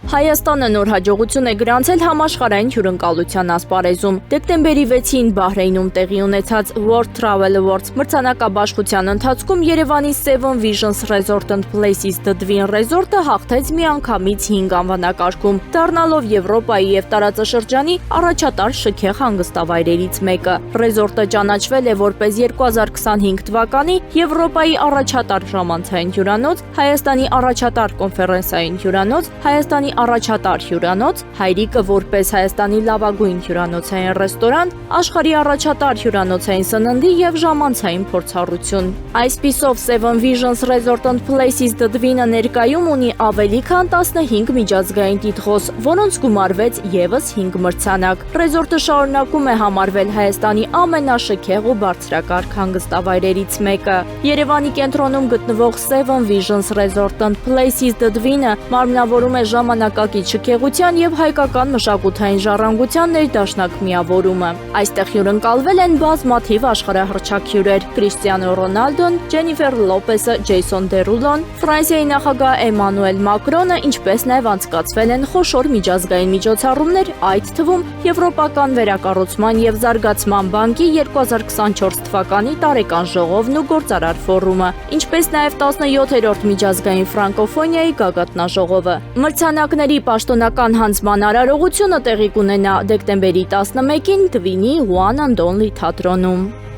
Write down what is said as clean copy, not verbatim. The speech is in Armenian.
Հայաստանը նոր հաջողություն է գրանցել համաշխարհային հյուրընկալության ասպարեզում։ Դեկտեմբերի 6-ին Բահրեյնում տեղի ունեցած World Travel Awards մրցանակաբաշխության ընթացքում Երևանի Seven Visions Resort and Places Dvin Resort-ը հաղթեց միանգամից 5 անվանակարգում, դառնալով Եվրոպայի եւ տարածաշրջանի առաջատար շքեղ հանգստավայրերից մեկը։ Ռեզորտը ճանաչվել է որպես 2025 թվականի Եվրոպայի առաջատար ժամանցային հյուրանոց, Հայաստանի առաջատար կոնֆերենսային հյուրանոց, Հայաստանի առաջատար հյուրանոց, Հայրիկը որպես Հայաստանի լավագույն հյուրանոցային ռեստորան, աշխարհի առաջատար հյուրանոցային սննդի եւ ժամանցային փորձառություն։ Այսպիսով Seven Visions Resort and Places Dvin-ը ներկայում ունի ավելի քան 15 միջազգային տիտղոս, որոնց գումարվեց եւս 5 մրցանակ։ Ռեզորտը շարունակում է համարվել Հայաստանի ամենաշքեղ ու բարձրակարգ հանգստավայրերից մեկը։ Երևանի կենտրոնում գտնվող Seven Visions Resort and Places Dvin-ը մարմնավորում է ժամանակակից շքեղության եւ հայկական մշակութային ժառանգության ներդաշնակ միավորումը։ Այստեղ հյուրընկալվել են բազմաթիվ աշխարհահռչակ հյուրեր՝ Կրիստիանո Ռոնալդոն, Ջենիֆեր Լոպեսը, Ջեյսոն Դերուլոն, Ֆրանսիայի նախագահ Էմանուել Մակրոնը, ինչպես նաեւ անցկացվել են խոշոր միջազգային միջոցառումներ, այդ թվում Եվրոպական վերակառուցման եւ զարգացման բանկի 2024 թվականի տարեկան ժողովն ու գործարար ֆորումը, ինչպես նաեւ 17-րդ միջազգային ֆրանկոֆոնիայի գագաթնաժողովը։ Մրցանակների պաշտոնական հանձնման արարողությունը տեղի կունենա դեկտեմբերի 11-ին Դվինի One and Only թատրոնում։